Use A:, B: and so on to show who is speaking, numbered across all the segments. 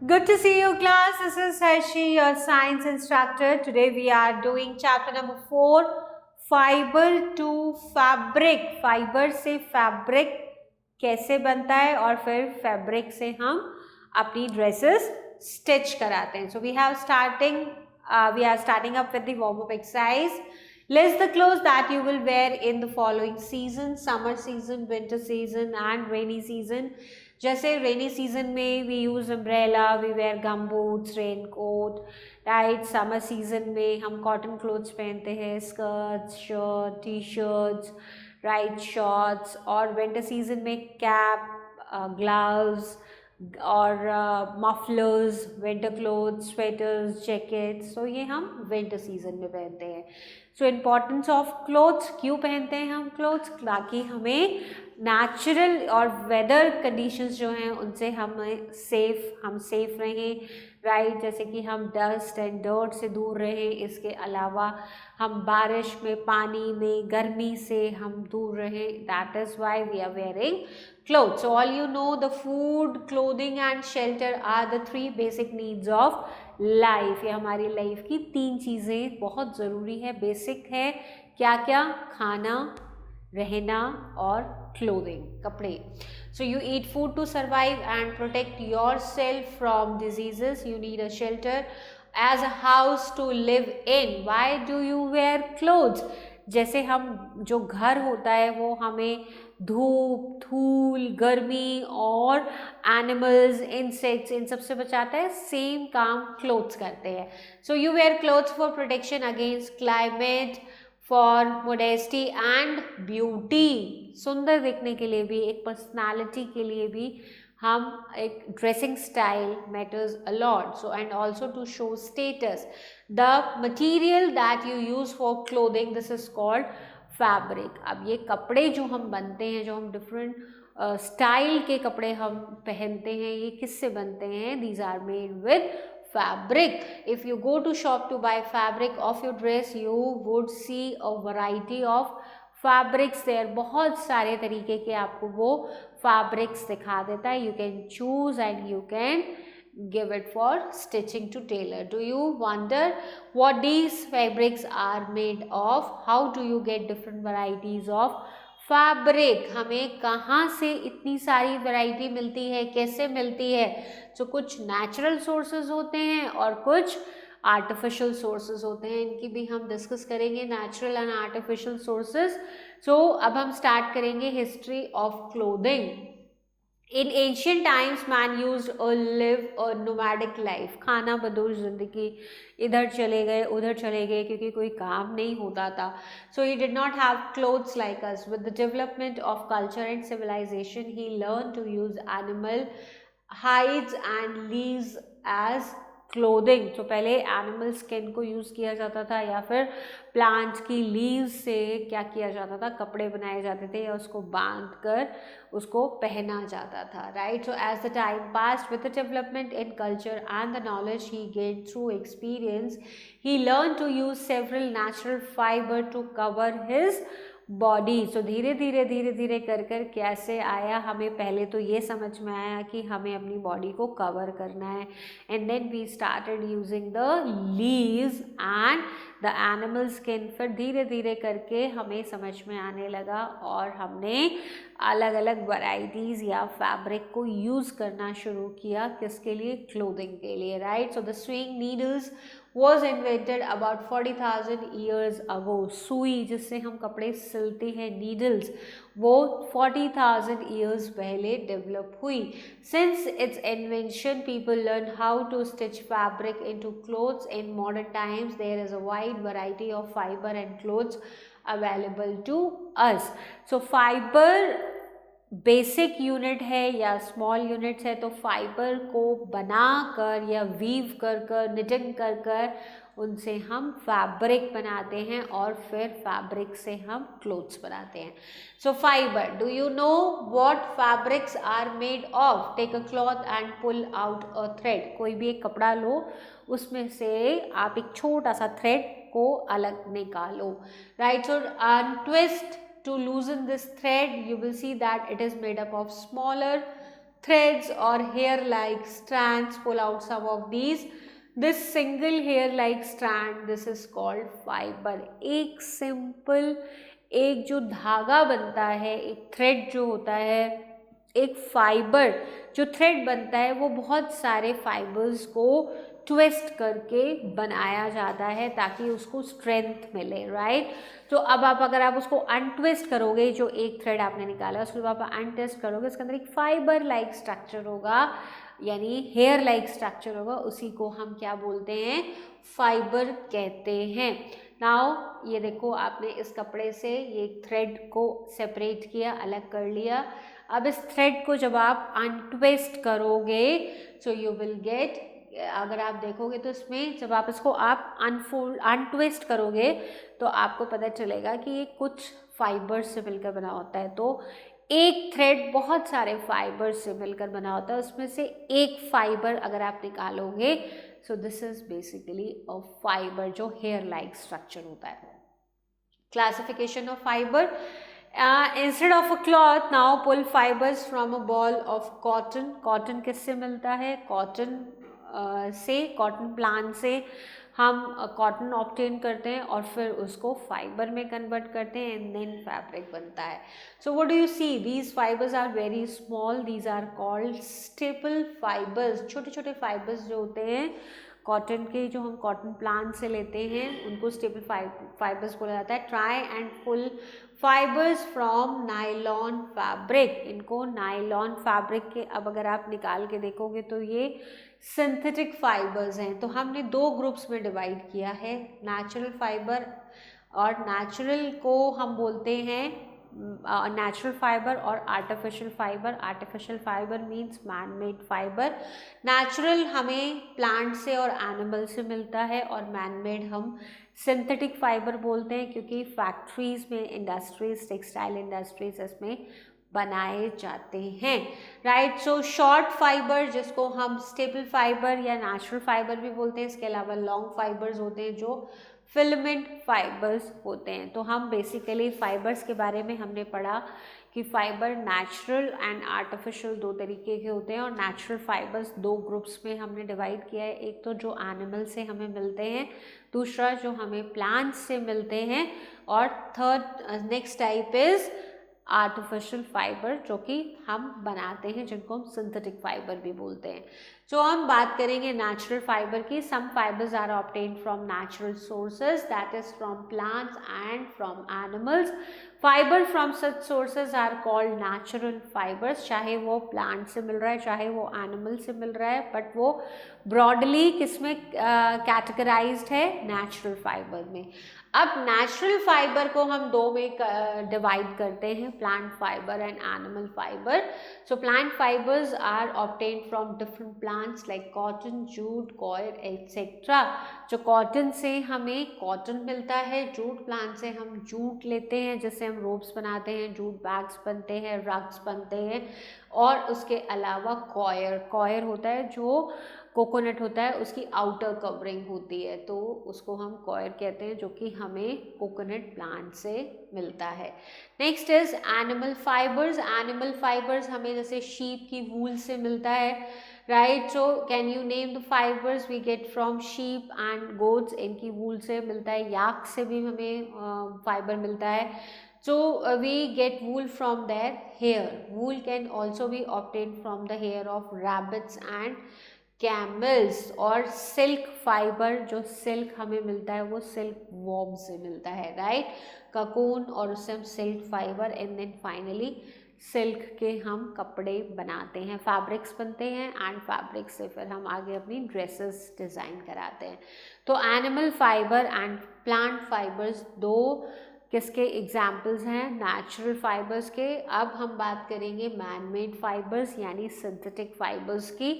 A: Good to see you, class. This is Harshi, your science instructor. Today we are doing chapter number 4, fiber to fabric. Fiber से fabric कैसे बनता है और फिर fabric से हम अपनी dresses stitch कराते हैं. So we are starting up with the warm-up exercise. List the clothes that you will wear in the following season: summer season, winter season and rainy season. जैसे रेनी सीजन में we use umbrella, we wear gum boots, rain coat, right. Summer season में हम cotton clothes पहनते हैं, skirts, shirt, T shirts, right, shorts. और winter season में cap, gloves और mufflers, winter clothes, sweaters, jackets. तो ये हम विंटर सीजन में पहनते हैं. सो इम्पॉर्टेंस ऑफ क्लोथ्स, क्यों पहनते हैं हम क्लोथ्स? ताकि हमें नेचुरल और वेदर कंडीशंस जो हैं उनसे हम सेफ रहें, राइट. जैसे कि हम डस्ट एंड डर्ट से दूर रहें. इसके अलावा हम बारिश में, पानी में, गर्मी से हम दूर रहें. That is why we are wearing clothes. So all you know, the food, clothing and shelter are the 3 basic needs of life. ये हमारी लाइफ की 3 चीज़ें बहुत ज़रूरी है, बेसिक है. क्या क्या? खाना, रहना और clothing, कपड़े. So you eat food to survive and protect yourself from diseases. You need a shelter as a house to live in. Why do you wear clothes? जैसे हम जो घर होता है वो हमें धूप, धूल, गर्मी और एनिमल्स, इंसेक्ट्स, इन सब से बचाता है. सेम काम क्लोथ्स करते हैं. So you wear clothes for protection against climate, for modesty and beauty. सुंदर दिखने के लिए भी, एक पर्सनालिटी के लिए भी हम एक dressing style matters a lot. So and also to show status. The material that you use for clothing, this is called fabric. अब ये कपड़े जो हम बनते हैं, जो हम डिफरेंट स्टाइल के कपड़े हम पहनते हैं, ये किससे बनते हैं? These are made with fabric. If you go to shop to buy fabric of your dress, you would see a variety of fabrics there. बहुत सारे तरीके के आपको वो fabrics दिखा देता है. You can choose and you can give it for stitching to tailor. Do you wonder what these fabrics are made of? How do you get different varieties of fabric? हमें कहाँ से इतनी सारी वैरायटी मिलती है, कैसे मिलती है? तो कुछ नेचुरल सोर्सेज होते हैं और कुछ आर्टिफिशियल सोर्सेज होते हैं. इनकी भी हम डिस्कस करेंगे, नेचुरल एंड आर्टिफिशियल सोर्सेज. सो अब हम स्टार्ट करेंगे history of clothing. In ancient times, man used to live a nomadic life. खाना बदोश ज़िंदगी, इधर चले गए उधर चले गए क्योंकि कोई काम नहीं होता था. So he did not have clothes like us. With the development of culture and civilization, he learned to use animal hides and leaves as clothing. तो पहले एनिमल स्किन को यूज़ किया जाता था या फिर प्लांट्स की लीव्स से क्या किया जाता था? कपड़े बनाए जाते थे या उसको बांध कर उसको पहना जाता था, right. So as the time passed, with the development in culture and the knowledge he gain through experience, he learn to use several natural fiber to cover his body. So धीरे धीरे कर कैसे आया, हमें पहले तो ये समझ में आया कि हमें अपनी बॉडी को कवर करना है. And then we started using the leaves and the animal skin. फिर धीरे धीरे करके हमें समझ में आने लगा और हमने अलग अलग वैरायटीज़ या फैब्रिक को यूज़ करना शुरू किया. किसके लिए? क्लोथिंग के लिए, right. So the swing needles was invented about 40,000 years ago. सुई जिससे हम कपड़े सिलते हैं, नीडल्स, वो 40,000 years पहले डेवलप हुई. Since its invention, people learned how to stitch fabric into clothes. In modern times, there is a wide variety of fiber and clothes available to us. So fiber basic unit है या small units है, तो fibre को बनाकर या weave कर knitting कर उनसे हम फैब्रिक बनाते हैं और फिर फैब्रिक से हम क्लोथ्स बनाते हैं. So fiber, do you know what fabrics are made of? Take a cloth and pull out a thread. कोई भी एक कपड़ा लो, उसमें से आप एक छोटा सा थ्रेड को अलग निकालो, right. So twist to loosen this thread. You will see that it is made up of smaller threads or hair like strands, pull out some of these. This single hair like strand, this is called fiber. एक simple एक जो धागा बनता है, एक thread जो होता है, एक फाइबर जो थ्रेड बनता है, वो बहुत सारे फाइबर्स को ट्विस्ट करके बनाया जाता है ताकि उसको स्ट्रेंथ मिले, राइट। तो अब आप अगर आप उसको अनट्विस्ट करोगे, जो एक थ्रेड आपने निकाला उसको आप अनट्विस्ट करोगे, उसके अंदर एक फाइबर लाइक स्ट्रक्चर होगा, यानी हेयर लाइक स्ट्रक्चर होगा, उसी को हम क्या बोलते हैं, फाइबर कहते हैं। नाउ ये देखो, आपने इस कपड़े से ये थ्रेड को सेपरेट किया, अलग कर लिया। अब इस थ्रेड को जब आप अनट्विस्ट करोगे, सो यू विल गेट, अगर आप देखोगे तो इसमें जब आप इसको आप अनट्विस्ट करोगे तो आपको पता चलेगा कि ये कुछ फाइबर से मिलकर बना होता है। तो एक थ्रेड बहुत सारे फाइबर से मिलकर बना होता है, उसमें से एक फाइबर अगर आप निकालोगे, so this is basically a fibre जो हेयर लाइक स्ट्रक्चर होता है। Classification of fibre, instead of a cloth, now pull fibres from a ball of cotton. Cotton किससे मिलता है, कॉटन से, कॉटन प्लांट से हम कॉटन ऑब्टेन करते हैं और फिर उसको फाइबर में कन्वर्ट करते हैं एंड देन फैब्रिक बनता है। So what do you see, these fibres are very small, these are called staple fibres. छोटे छोटे फाइबर्स जो होते हैं कॉटन के, जो हम कॉटन प्लांट से लेते हैं, उनको स्टेपल फाइबर्स बोला जाता है। Try and pull fibres from nylon fabric, इनको नायलॉन फैब्रिक के, अब अगर आप निकाल के देखोगे तो ये सिंथेटिक फाइबर्स हैं। तो हमने दो ग्रुप्स में डिवाइड किया है, नेचुरल फाइबर, और नेचुरल को हम बोलते हैं नेचुरल फाइबर, और artificial fibre. Artificial fibre means man made fibre. Natural हमें प्लांट से और एनिमल से मिलता है, और मैन मेड हम सिंथेटिक फाइबर बोलते हैं, क्योंकि फैक्ट्रीज में, इंडस्ट्रीज, टेक्सटाइल इंडस्ट्रीज इसमें बनाए जाते हैं, राइट। सो शॉर्ट फाइबर जिसको हम स्टेपल फाइबर या नेचुरल फाइबर भी बोलते हैं, इसके अलावा लॉन्ग फाइबर्स होते हैं जो फिलामेंट फाइबर्स होते हैं। तो हम बेसिकली फाइबर्स के बारे में हमने पढ़ा कि फाइबर नेचुरल एंड आर्टिफिशियल दो तरीके के होते हैं, और नेचुरल फाइबर्स दो ग्रुप्स में हमने डिवाइड किया है, एक तो जो एनिमल से हमें मिलते हैं, दूसरा जो हमें प्लांट्स से मिलते हैं, और third next type is artificial fibre जो कि हम बनाते हैं, जिनको हम सिंथेटिक फाइबर भी बोलते हैं। जो हम बात करेंगे नेचुरल फाइबर की, some fibers are obtained from natural sources, that is from plants and from animals. Fiber from such sources are called natural fibers, चाहे वो प्लांट से मिल रहा है, चाहे वो एनिमल से मिल रहा है, बट वो ब्रॉडली किसमें कैटेगराइज्ड है, नेचुरल फाइबर में। अब नेचुरल फाइबर को हम दो में डिवाइड करते हैं, plant fibre and animal fibre. So plant fibres are obtained from different plants like cotton, jute, coir etcetera. जो कॉटन से हमें कॉटन मिलता है, जूट प्लांट से हम जूट लेते हैं, जिससे हम रोब्स बनाते हैं, जूट बैग्स बनते हैं, रग्स बनते हैं, और उसके अलावा कॉयर, कॉयर होता है जो कोकोनट होता है, उसकी आउटर कवरिंग होती है, तो उसको हम कॉयर कहते हैं, जो कि हमें कोकोनट प्लांट से मिलता है। Next is animal fibres. Animal fibres हमें जैसे शीप की वूल से मिलता है, right. So can you name the fibres we get from sheep and goats, इनकी वूल से मिलता है। याक से भी हमें फाइबर मिलता है। So we get wool from their hair. Wool can also be obtained from the hair of rabbits and camels. और सिल्क फाइबर, जो सिल्क हमें मिलता है वो सिल्क वॉर्म से मिलता है, राइट, ककून, और उससे हम silk fibre, and then finally silk के हम कपड़े बनाते हैं, फैब्रिक्स बनते हैं, एंड फैब्रिक से फिर हम आगे अपनी ड्रेसेस डिज़ाइन कराते हैं। तो animal fibre and plant fibres दो किसके एग्जाम्पल्स हैं, नेचुरल फाइबर्स के। अब हम बात करेंगे मैन मेड फाइबर्स यानी सिंथेटिक फाइबर्स की।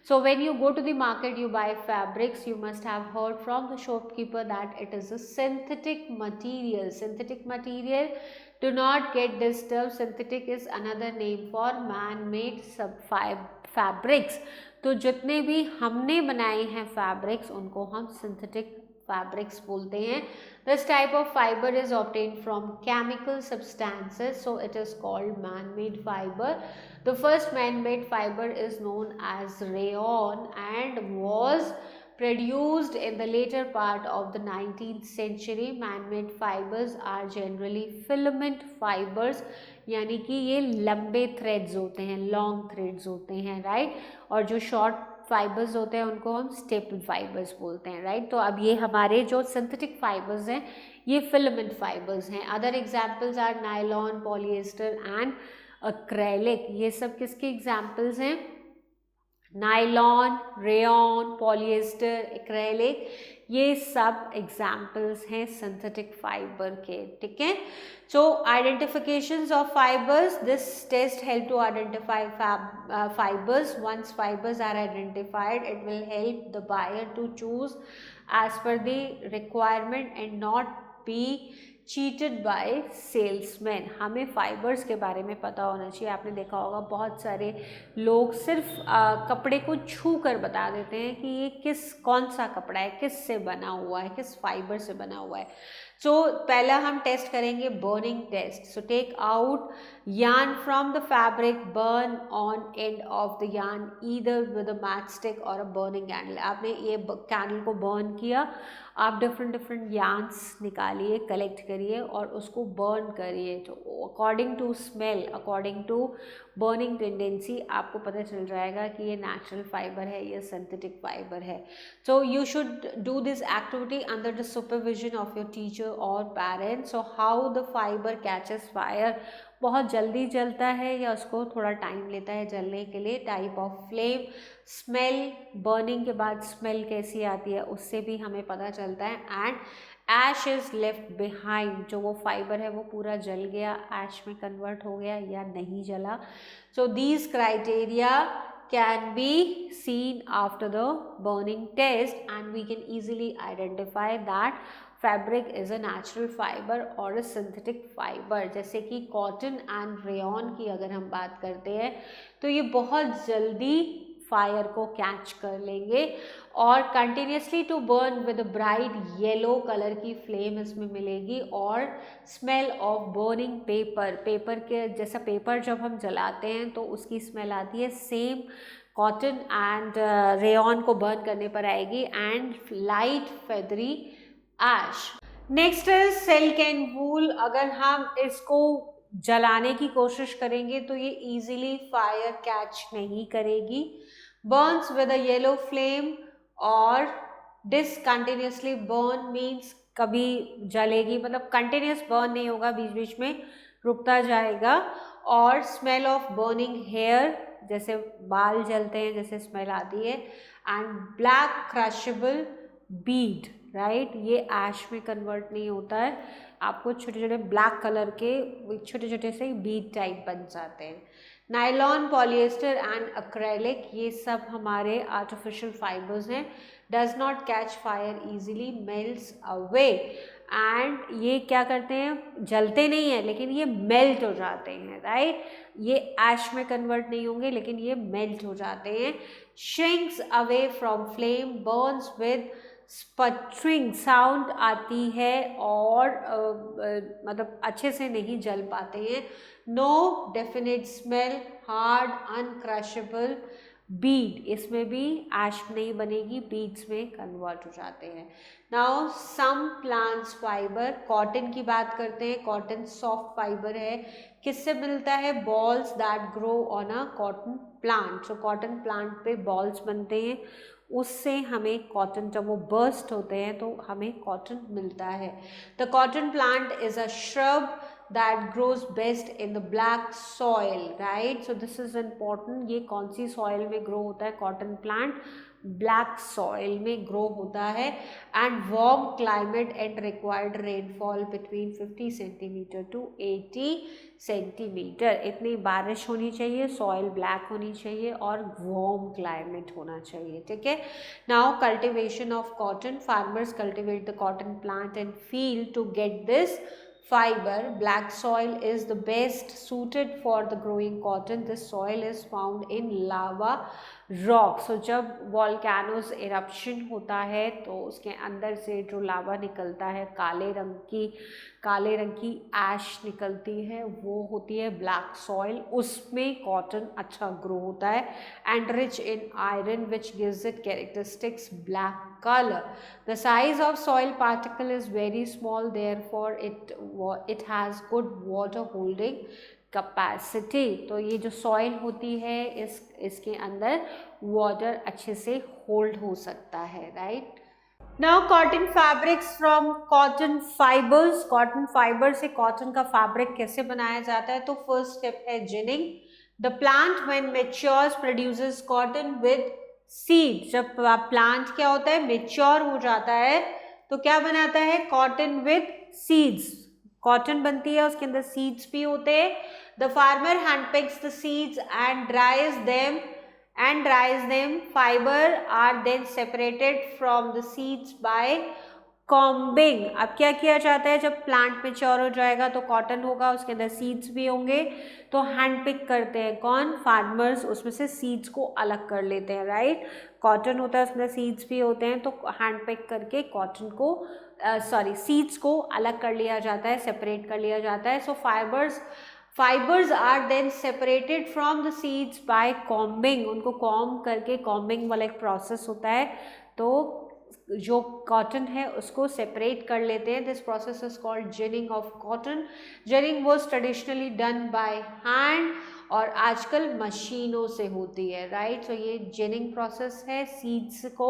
A: So when you go to the market you buy fabrics, you must have heard from the shopkeeper that it is a synthetic material. Synthetic material, do not get disturbed, synthetic is another name for man made sub fabrics। तो जितने भी हमने बनाए हैं fabrics उनको हम synthetic fabrics बोलते हैं. This type of fiber is obtained from chemical substances, so it is called man-made fiber. The first man-made fiber is known as rayon and was produced in the later part of the 19th century. Man-made fibers are generally filament fibers, यानी कि ये लंबे threads होते हैं, long threads होते हैं, right. और जो शॉर्ट फाइबर्स होते हैं उनको हम स्टेपल फाइबर्स बोलते हैं, राइट. तो अब ये हमारे जो सिंथेटिक फाइबर्स हैं ये फिलामेंट फाइबर्स हैं. Other examples are nylon, polyester and acrylic. ये सब किसके एग्जांपल्स हैं? नायलॉन, रेयॉन, पॉलिएस्टर, एक्रेलिक, ये सब एग्जाम्पल्स हैं सिंथेटिक फाइबर के. ठीक है. So identifications of fibers. This test help to identify fibers. Once fibers are identified, it will help the buyer to choose as per the requirement and not be cheated by salesmen. हमें fibres के बारे में पता होना चाहिए. आपने देखा होगा बहुत सारे लोग सिर्फ कपड़े को छू कर बता देते हैं कि ये कौन सा कपड़ा है, किस से बना हुआ है, किस फाइबर से बना हुआ है. सो पहला हम टेस्ट करेंगे burning test. So take out yarn from the fabric, burn on end of the yarn either with a matchstick or a burning candle. आपने ये कैंडल को बर्न किया, आप डिफरेंट yarns निकालिए, कलेक्ट करिए और उसको बर्न करिए. तो according to smell, according to burning tendency आपको पता चल जाएगा कि ये नेचुरल फाइबर है, ये सिंथेटिक फाइबर है. So you should do this activity under the supervision of your teacher और parents. So how the fiber catches fire. बहुत जल्दी जलता है या उसको थोड़ा टाइम लेता है जलने के लिए. Type of flame, smell, burning के बाद स्मेल कैसी आती है उससे भी हमें पता चलता है. And ash is left behind. जो वो फाइबर है वो पूरा जल गया, ऐश में कन्वर्ट हो गया या नहीं जला. So these criteria can be seen after the burning test and we can easily identify that fabric is a natural fiber or a synthetic fiber. जैसे कि कॉटन एंड रेयॉन की अगर हम बात करते हैं तो ये बहुत जल्दी फायर को कैच कर लेंगे और continuously to burn with bright yellow colour की फ्लेम इसमें मिलेगी. और smell of burning paper, paper के जैसा पेपर जब हम जलाते हैं तो उसकी स्मेल आती है, सेम कॉटन एंड रेयॉन को बर्न करने पर आएगी. And light feathery ash. Next is silk and wool. अगर हम इसको जलाने की कोशिश करेंगे तो ये इजीली फायर कैच नहीं करेगी. Burns with a yellow flame और डिसकंटिन्यूसली बर्न मीन्स कभी जलेगी, मतलब कंटिन्यूस बर्न नहीं होगा, बीच बीच में रुकता जाएगा. और स्मेल ऑफ बर्निंग हेयर, जैसे बाल जलते हैं जैसे स्मेल आती है. एंड ब्लैक क्रशेबल बीड, राइट, ये ऐश में कन्वर्ट नहीं होता है. आपको छोटे छोटे ब्लैक कलर के छोटे छोटे से बीड टाइप बन जाते हैं. नायलॉन, पॉलिएस्टर एंड एक्रेलिक, ये सब हमारे आर्टिफिशियल फाइबर्स हैं. Does not catch fire easily, melts away. And ये क्या करते हैं, जलते नहीं हैं लेकिन ये मेल्ट हो जाते हैं, राइट. ये ऐश में कन्वर्ट नहीं होंगे लेकिन ये मेल्ट हो जाते हैं. Shrinks away from flame, Burns with sputtering sound आती है और मतलब अच्छे से नहीं जल पाते हैं. No definite smell, hard uncrushable bead, इसमें भी ऐश नहीं बनेगी, बीड्स में कन्वर्ट हो जाते हैं. Now some plants fibre. Cotton की बात करते हैं. कॉटन सॉफ्ट फाइबर है. किससे मिलता है? Balls that grow on a cotton plant. So cotton plant पे बॉल्स बनते हैं, उससे हमें कॉटन, जब वो बर्स्ट होते हैं तो हमें कॉटन मिलता है. The cotton plant is a shrub that grows best in the black soil, right. So this is important. ये कौन सी soil में grow होता है? कॉटन प्लांट ब्लैक सॉइल में ग्रो होता है. And warm climate and required rainfall between 50 centimetre to 80 centimetre. इतनी बारिश होनी चाहिए, सॉइल ब्लैक होनी चाहिए और वार्म क्लाइमेट होना चाहिए. ठीक है. Now cultivation of cotton. Farmers cultivate the cotton plant and field to get this fiber. Black soil is the best suited for the growing cotton. This soil is found in lava rock. So जब volcanoes eruption होता है तो उसके अंदर से जो लावा निकलता है, काले रंग की ऐश निकलती है, वो होती है ब्लैक सॉइल. उसमें कॉटन अच्छा ग्रो होता है. And rich in iron which gives it characteristics black color. The size of soil particle is very small, therefore it has good water holding capacity. तो ये जो सॉइल होती है इसके अंदर वाटर अच्छे से होल्ड हो सकता है, right. Now cotton fabrics from cotton fibers. Cotton fibre से कॉटन का फैब्रिक कैसे बनाया जाता है? तो फर्स्ट स्टेप है ginning. The plant when matures produces cotton with seed. जब प्लांट क्या होता है, मेच्योर हो जाता है तो क्या बनाता है, कॉटन विद सीड्स. कॉटन बनती है, उसके अंदर सीड्स भी होते हैं. The farmer handpicks the seeds and dries them. Fiber are then separated from the seeds by combing. अब क्या किया जाता है, जब प्लांट मेच्योर हो जाएगा तो कॉटन होगा, उसके अंदर सीड्स भी होंगे, तो हैंड पिक करते हैं कौन, फार्मर्स. उसमें से सीड्स को अलग कर लेते हैं, राइट. कॉटन होता है, उसमें सीड्स भी होते हैं, तो हैंड पिक करके कॉटन को सीड्स को अलग कर लिया जाता है, सेपरेट कर लिया जाता है. So fibres are then separated from the seeds by combing. उनको कॉम्ब करके, कॉम्बिंग वाला एक प्रोसेस होता है, तो जो कॉटन है उसको सेपरेट कर लेते हैं. This process is called ginning of cotton. Ginning was traditionally done by hand और आजकल मशीनों से होती है, राइट. सो ये जिनिंग प्रोसेस है. सीड्स को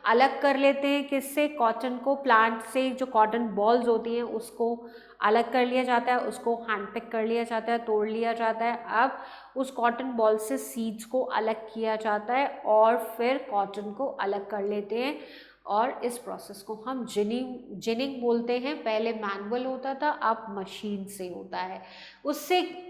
A: अलग कर लेते हैं, किससे, कॉटन को. प्लांट से जो कॉटन बॉल्स होती हैं उसको अलग कर लिया जाता है, उसको हैंड पिक कर लिया जाता है, तोड़ लिया जाता है. अब उस कॉटन बॉल से सीड्स को अलग किया जाता है और फिर कॉटन को अलग कर लेते हैं, और इस प्रोसेस को हम जिनिंग बोलते हैं. पहले मैनुअल होता था, अब मशीन से होता है.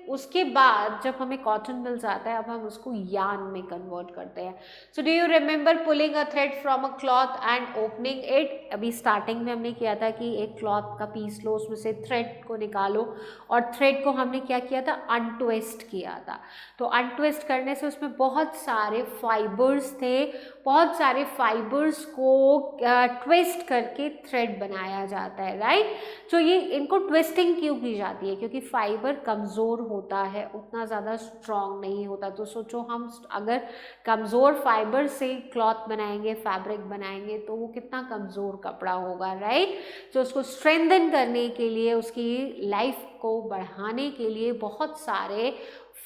A: उसके बाद जब हमें कॉटन मिल जाता है, अब हम उसको यार्न में कन्वर्ट करते हैं. So do you remember pulling a thread from a cloth and opening it? अभी स्टार्टिंग में हमने किया था कि एक क्लॉथ का पीस लो, उसमें से थ्रेड को निकालो, और थ्रेड को हमने क्या किया था, अनट्विस्ट किया था. तो अनट्विस्ट करने से उसमें बहुत सारे फाइबर्स थे, बहुत सारे फाइबर्स को ट्विस्ट करके थ्रेड बनाया जाता है, राइट. तो ये इनको ट्विस्टिंग क्यों की जाती है, क्योंकि फाइबर कमज़ोर होता है, उतना ज़्यादा स्ट्रॉन्ग नहीं होता. तो सोचो हम अगर कमज़ोर फाइबर से क्लॉथ बनाएंगे, फैब्रिक बनाएंगे, तो वो कितना कमज़ोर कपड़ा होगा, राइट. तो उसको स्ट्रेंथन करने के लिए, उसकी लाइफ को बढ़ाने के लिए बहुत सारे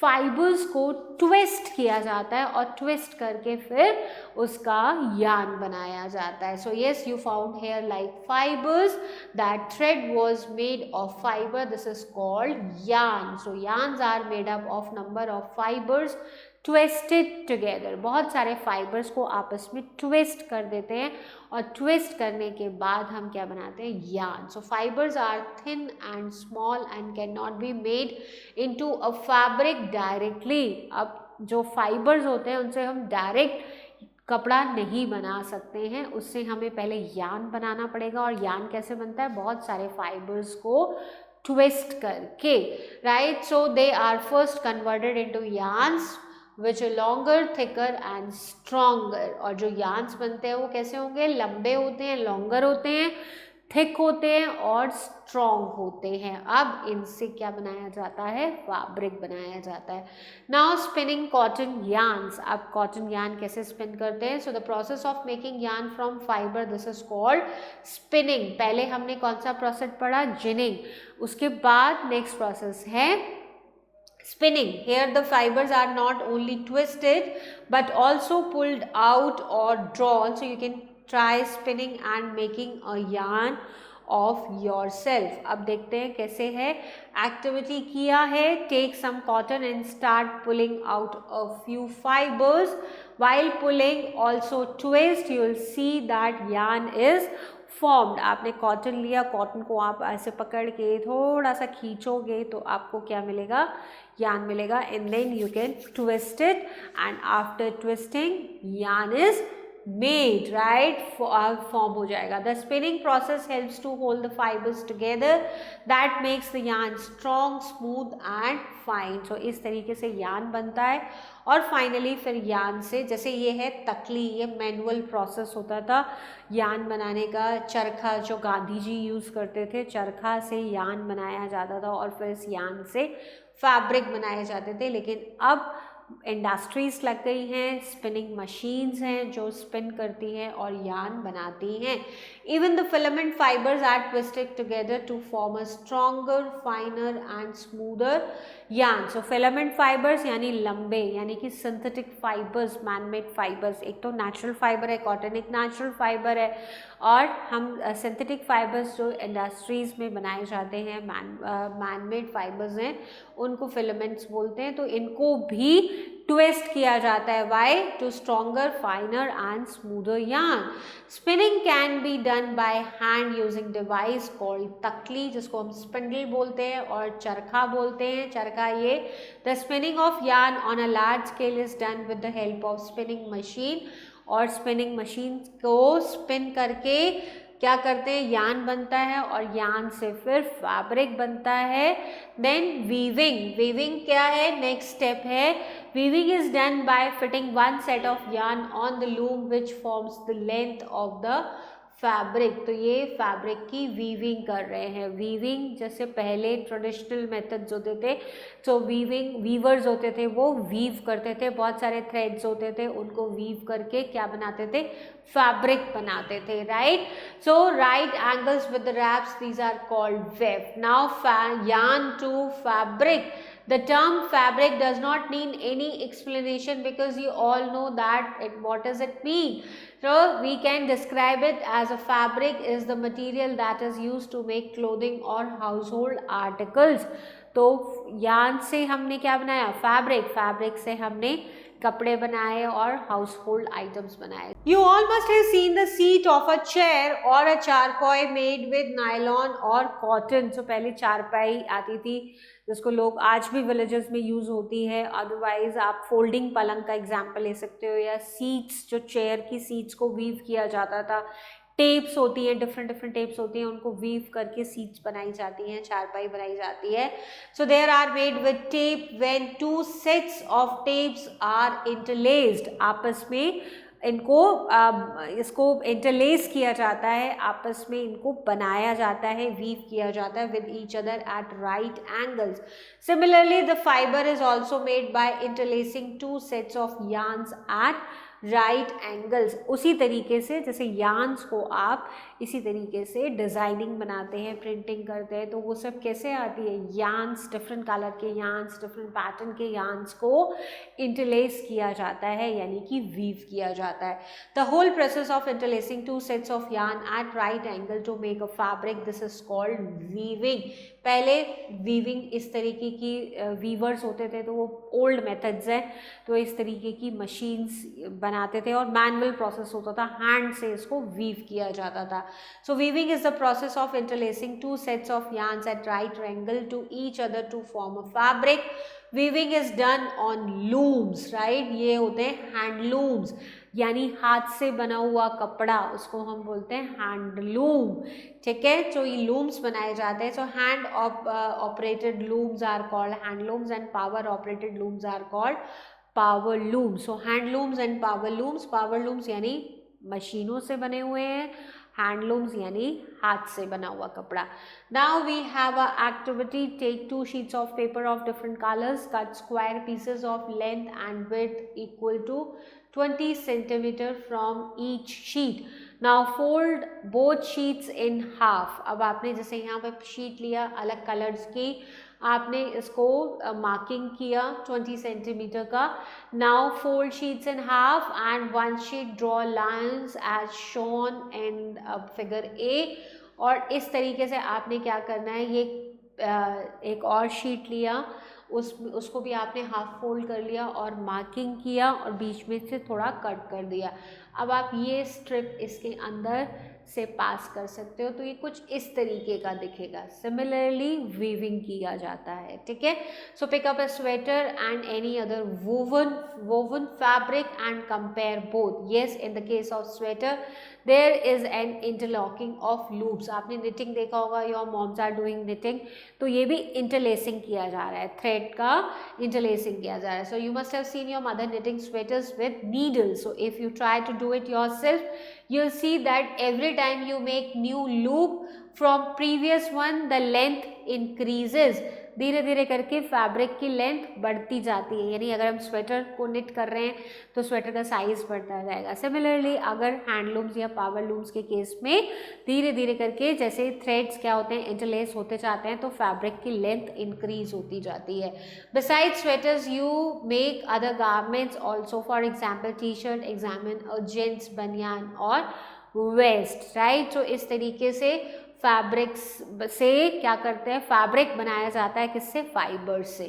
A: फाइबर्स को ट्विस्ट किया जाता है, और ट्विस्ट करके फिर उसका यार्न बनाया जाता है. So yes, you found hair like fibres. That thread was made of fibre. This is called yarn. So yarns are made up of number of fibres twisted together. बहुत सारे फाइबर्स को आपस में ट्विस्ट कर देते हैं, और ट्विस्ट करने के बाद हम क्या बनाते हैं, yarn. So fibres are thin and small and can not be made into a fabric directly. अब जो फाइबर्स होते हैं उनसे हम डायरेक्ट कपड़ा नहीं बना सकते हैं, उससे हमें पहले यार्न बनाना पड़ेगा. और यार्न कैसे बनता है, बहुत सारे फाइबर्स को ट्विस्ट करके, right. So they are first converted into yarns which are longer, thicker and stronger. और जो यार्न्स बनते हैं वो कैसे होंगे, लंबे होते हैं, लॉन्गर होते हैं, थिक होते हैं और स्ट्रॉन्ग होते हैं. अब इनसे क्या बनाया जाता है, फैब्रिक बनाया जाता है. Now spinning cotton yarns. अब कॉटन यार्न कैसे स्पिन करते हैं. So the process of making yarn from fibre, this is called spinning. पहले हमने कौन सा प्रोसेस पढ़ा, जिनिंग. उसके बाद नेक्स्ट प्रोसेस है spinning. Here the fibers are not only twisted but also pulled out or drawn. So you can try spinning and making a yarn of yourself. अब देखते हैं कैसे है. एक्टिविटी किया है, take some cotton and start pulling out a few fibers. While pulling also twist, you will see that yarn is formed. आपने cotton लिया, cotton को आप ऐसे पकड़ के थोड़ा सा खींचोगे तो आपको क्या मिलेगा, yarn मिलेगा. and then you can twist it, and after twisting yarn is made, right, form हो जाएगा. The spinning process helps to hold the fibers together. That makes the yarn strong, smooth and fine. So इस तरीके से yarn बनता है. और finally फिर yarn से, जैसे ये है तकली, ये मैनुअल प्रोसेस होता था yarn बनाने का. चरखा जो गांधी जी यूज़ करते थे, चरखा से yarn बनाया जाता था और फिर इस yarn से फैब्रिक बनाए जाते थे. लेकिन अब इंडस्ट्रीज लग गई हैं, स्पिनिंग मशीन्स हैं जो स्पिन करती हैं और यार्न बनाती हैं. Even the filament fibres are twisted together to form a stronger, finer and smoother yarn. So filament fibres यानी लंबे, यानी कि सिंथेटिक फाइबर्स, मैनमेड फाइबर्स. एक तो नेचुरल फाइबर है, कॉटन एक नेचुरल फाइबर है, और हम सिंथेटिक फाइबर्स जो इंडस्ट्रीज़ में बनाए जाते हैं, मैनमेड फाइबर्स हैं, उनको फिलामेंट्स बोलते हैं. तो इनको भी ट्विस्ट किया जाता है. Why? To stronger, finer and smoother yarn. Spinning can be done by hand using device called takli, जिसको हम स्पिंडल बोलते हैं और चरखा बोलते हैं. चरखा ये the spinning of yarn on a large scale is done with the help of spinning machine. और स्पिनिंग मशीन को स्पिन करके क्या करते हैं, यार्न बनता है और यार्न से फिर फैब्रिक बनता है. Then weaving. वीविंग क्या है, नेक्स्ट स्टेप है. Weaving is done by fitting one set of yarn on the loom which forms the length of the fabric. तो ये फैब्रिक की वीविंग कर रहे हैं. वीविंग जैसे पहले ट्रेडिशनल मेथड्स होते थे, तो वीवर्स होते थे, वो वीव करते थे, बहुत सारे थ्रेड्स होते थे, उनको वीव करके क्या बनाते थे, फैब्रिक बनाते थे. Right. So right angles with the warps, these are called weave. Now yarn to fabric. The term fabric does not need any explanation because you all know that what does it mean. So we can describe it as a fabric is the material that is used to make clothing or household articles. तो yarn से हमने क्या बनाया, fabric. Fabric से हमने कपड़े बनाए और हाउसहोल्ड आइटम्स बनाए. You all must have seen the seat of a chair और अ चारपाई मेड विद नायलॉन और कॉटन. सो पहले चारपाई आती थी जिसको लोग आज भी विलेजेस में यूज़ होती है. अदरवाइज आप फोल्डिंग पलंग का एग्जाम्पल ले सकते हो, या सीट्स, जो चेयर की सीट्स को वीव किया जाता था. टेप्स होती हैं, डिफरेंट टेप्स होती हैं, उनको वीव करके सीट्स बनाई जाती हैं, चारपाई बनाई जाती है. So there are made with tape. When two sets of tapes are interlaced, आपस में इनको इसको इंटरलेस किया जाता है, आपस में इनको बनाया जाता है, वीव किया जाता है with each other at right angles. Similarly the fibre is also made by interlacing two sets of yarns at right angles. उसी तरीके से जैसे यार्न्स को आप इसी तरीके से डिज़ाइनिंग बनाते हैं, प्रिंटिंग करते हैं, तो वो सब कैसे आती है, यार्न्स, डिफरेंट कलर के यार्न्स, डिफरेंट पैटर्न के यार्न्स को इंटरलेस किया जाता है, यानी कि वीव किया जाता है. The whole process of interlacing two sets of yarn at right angle to make a fabric, this is called weaving. पहले वीविंग इस तरीके की वीवर्स होते थे, तो वो ओल्ड मेथड्स हैं, तो इस तरीके की मशीन्स बनाते थे और मैनुअल प्रोसेस होता था, हैंड से इसको वीव किया जाता था. So weaving is the process of interlacing two sets of yarns at right angle to each other to form a fabric. Weaving is done on looms. Right, ये होते हैं हैंडलूम्स, यानी हाथ से बना हुआ कपड़ा, उसको हम बोलते हैं हैंडलूम. ठीक है, तो ये लूम्स बनाए जाते हैं. So hand operated looms are called handlooms and power operated looms are called power looms. So handlooms and power looms. Power looms यानी मशीनों से बने हुए हैं, हैंडलूम्स यानी हाथ से बना हुआ कपड़ा. Now we have a activity. Take 2 sheets of paper of different colors, cut square pieces of length and width equal to 20 centimeter from each sheet. Now fold both sheets in half. अब आपने जैसे यहाँ पे sheet लिया अलग colours की, आपने इसको मार्किंग किया 20 सेंटीमीटर का. Now fold sheets in half and one sheet draw lines as shown in figure A. और इस तरीके से आपने क्या करना है, ये एक और शीट लिया, उसको भी आपने हाफ फोल्ड कर लिया और मार्किंग किया और बीच में से थोड़ा कट कर दिया. अब आप ये स्ट्रिप इसके अंदर से पास कर सकते हो, तो ये कुछ इस तरीके का दिखेगा। सिमिलरली वीविंग किया जाता है, ठीक है। So pick up a sweater and any other woven fabric and compare both. Yes, in the case of sweater there is an interlocking of loops. आपने निटिंग देखा होगा, your moms are doing knitting, तो ये भी interlacing किया जा रहा है, थ्रेड का इंटरलेसिंग किया जा रहा है। So you must have seen your mother knitting sweaters with needles. So if you try to do it yourself, you'll see that every time you make new loop from previous one, the length increases। धीरे धीरे करके fabric की length बढ़ती जाती है, यानी अगर हम स्वेटर को निट कर रहे हैं तो स्वेटर का साइज बढ़ता जाएगा। सिमिलरली अगर हैंडलूम्स या पावर लूम्स के केस में धीरे धीरे करके जैसे थ्रेड्स क्या होते हैं, इंटरलेस होते जाते हैं, तो फैब्रिक की लेंथ इंक्रीज होती जाती है। Beside sweaters you make other garments also, for example T shirt, examine a gents बनियान और वेस्ट, राइट। तो इस तरीके से फैब्रिक्स से क्या करते हैं, फैब्रिक बनाया जाता है किससे, फाइबर से।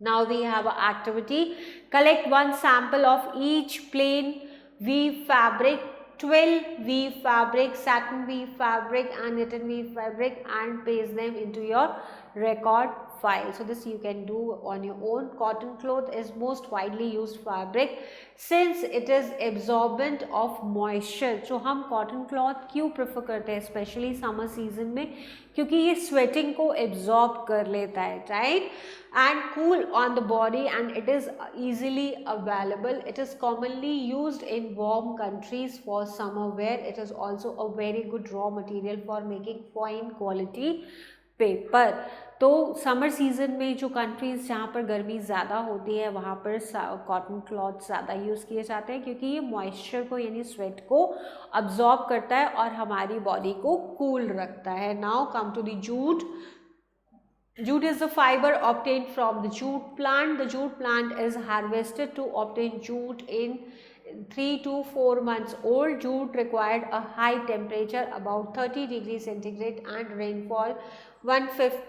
A: Now we have a activity, collect one sample of each plain weave fabric, 12 weave fabric, satin weave fabric and knitted weave fabric, and paste them into your record file. So this you can do on your own. Cotton cloth is most widely used fabric since it is absorbent of moisture. So हम cotton cloth क्यों prefer करते हैं specially summer season में, क्योंकि ये sweating को absorb कर लेता है, right, and cool on the body, and it is easily available. It is commonly used in warm countries for summer wear. It is also a very good raw material for making fine quality paper. तो summer season में जो countries जहाँ पर गर्मी ज़्यादा होती है वहाँ पर कॉटन क्लॉथ ज़्यादा यूज़ किए जाते हैं, क्योंकि ये मॉइस्चर को यानी स्वेट को अब्जॉर्ब करता है और हमारी बॉडी को कूल रखता है। Now come to the jute. Jute is the fiber obtained from the jute plant. The jute plant is harvested to obtain jute in 3 to 4 months old. Jute required a high temperature about 30 degrees centigrade and rainfall 150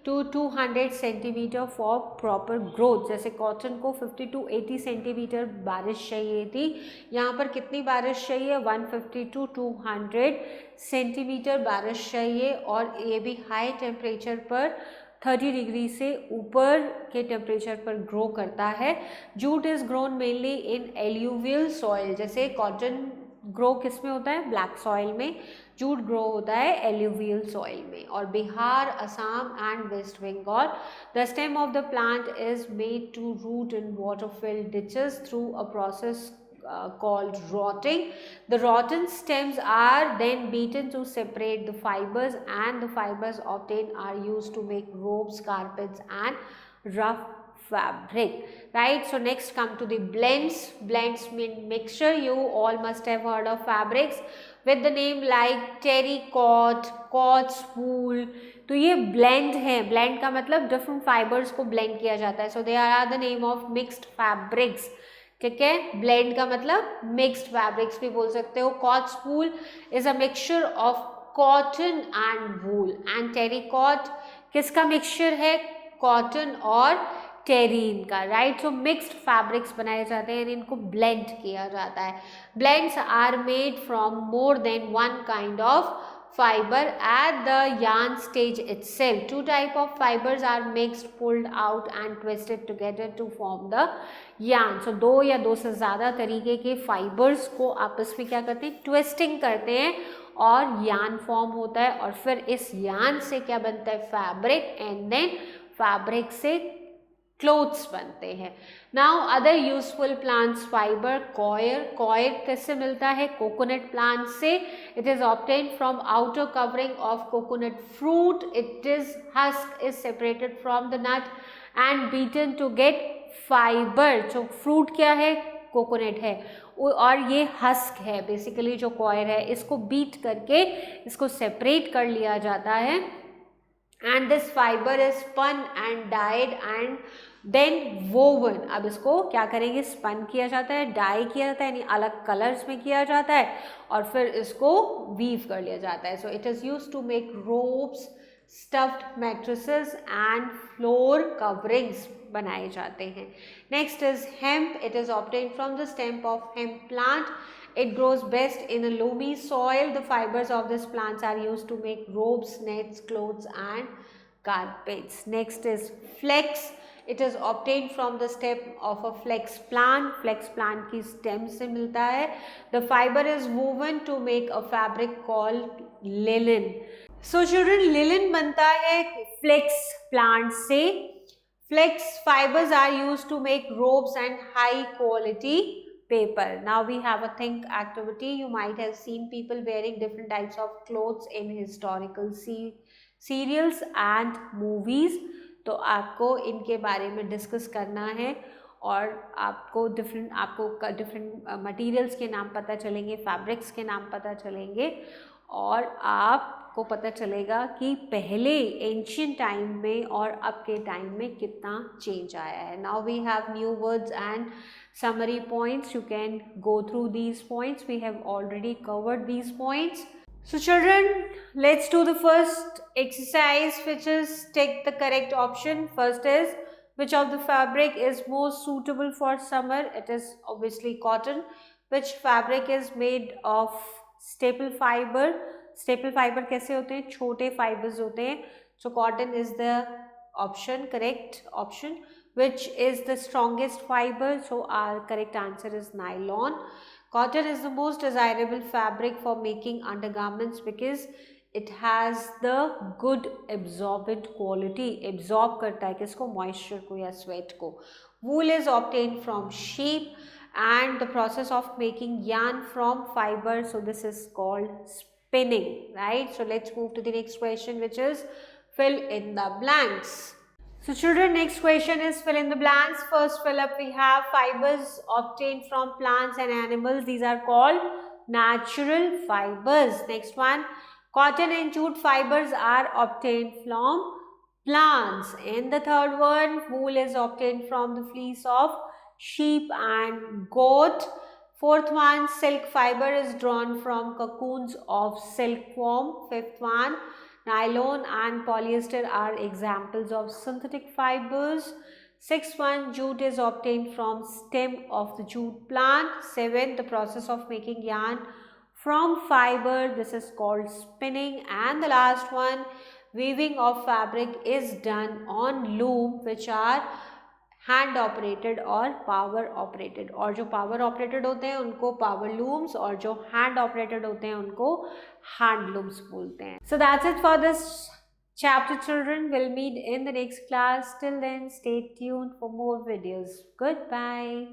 A: to 200 centimetre for proper growth. जैसे cotton को 50 to 80 centimetre बारिश चाहिए थी, यहाँ पर कितनी बारिश चाहिए, 150 to 200 सेंटीमीटर बारिश चाहिए, और ये भी हाई टेम्परेचर पर 30 डिग्री से ऊपर के टेम्परेचर पर ग्रो करता है। Jute is grown mainly in alluvial soil. जैसे कॉटन ग्रो किस में होता है, ब्लैक सॉइल में, जूट ग्रो होता है एल्यूवियल सॉइल में। और Bihar, Assam and West Bengal, the stem of the plant is made to rot in water filled ditches through a process called rotting. The rotten stems are then beaten to separate the fibers, and the fibers obtained are used to make ropes, carpets and rough fabric, right. So next come to the blends. Blends mean mixture. You all must have heard of fabrics with the name like terrycot, cot's wool. तो ये blend है, blend का मतलब different fibers को blend किया जाता है। So they are the name of mixed fabrics, ठीक है। ब्लेंड का मतलब मिक्स्ड फैब्रिक्स भी बोल सकते हो। Cots wool is a mixture of cotton and wool, and terrycot किसका मिक्सचर है, कॉटन और टेरीन का, राइट। सो मिक्स्ड फैब्रिक्स बनाए जाते हैं, इनको ब्लेंड किया जाता है। Blends are made from more than one kind of fiber at the yarn stage itself. Two type of fibers are mixed, pulled out and twisted together to form the yarn. So दो या दो से ज़्यादा तरीके के fibres को आपस में क्या करते हैं, ट्विस्टिंग करते हैं और यार्न फॉर्म होता है, और फिर इस यार्न से क्या बनता है, फैब्रिक, एंड देन फैब्रिक से क्लोथ्स बनते हैं। Now other useful plants fibre, coir. Coir किससे मिलता है, कोकोनट प्लांट से। It is obtained from outer covering of coconut fruit. It is husk is separated from the nut and beaten to get fibre. जो fruit क्या है, coconut है, और ये हस्क है बेसिकली जो कॉयर है, इसको बीट करके इसको सेपरेट कर लिया जाता है, and this fiber is spun and dyed and then woven. अब इसको क्या करेंगे, स्पन किया जाता है, डाई किया जाता है, यानी अलग कलर्स में किया जाता है, और फिर इसको वीव कर लिया जाता है। So it is used to make ropes, stuffed mattresses and floor coverings बनाए जाते हैं. Next is hemp. It is obtained from the stem of hemp plant. It grows best in a loamy soil. The fibers of this plants are used to make ropes, nets, clothes and carpets. Next is flax. It is obtained from the stem of a flax plant. Flax plant की stem से मिलता है. The fiber is woven to make a fabric called linen. So children, linen बनता है flax plant से. Flax fibers are used to make ropes and high quality paper. Now we have a think activity. You might have seen people wearing different types of clothes in historical serials and movies. तो आपको इनके बारे में discuss करना है और आपको different materials के नाम पता चलेंगे, फैब्रिक्स के नाम पता चलेंगे और आपको पता चलेगा कि पहले एंशियंट टाइम में और अब के टाइम में कितना चेंज आया है. Now we have new words and summary points. You can go through these points. We have already covered these points. So children, let's do the first exercise, which is take the correct option. First is, which of the fabric is most suitable for summer? It is obviously cotton. Which fabric is made of staple fiber? Staple fiber कैसे होते हैं? छोटे fibers होते हैं. So cotton is the option, correct option. Which is the strongest fiber? So our correct answer is nylon. Cotton is the most desirable fabric for making undergarments because it has the good absorbent quality. Absorb करता है किसको? Moisture को या sweat को. Wool is obtained from sheep and the process of making yarn from fiber. So this is called spinning, right? So let's move to the next question, which is fill in the blanks. So children, next question is fill in the blanks. First fill up we have fibers obtained from plants and animals. These are called natural fibers. Next one, cotton and jute fibers are obtained from plants. And the third one, wool is obtained from the fleece of sheep and goat. Fourth one, silk fiber is drawn from cocoons of silkworm. Fifth one, nylon and polyester are examples of synthetic fibers. Sixth one, jute is obtained from stem of the jute plant. Seventh, the process of making yarn from fiber. This is called spinning. And the last one, weaving of fabric is done on loom, which are hand operated और power operated. और जो power operated होते हैं उनको power looms और जो hand operated होते हैं उनको हैंड लूम्स बोलते हैं. So that's it for this chapter children. We'll meet in the next class. Till then, stay tuned for more videos. Goodbye.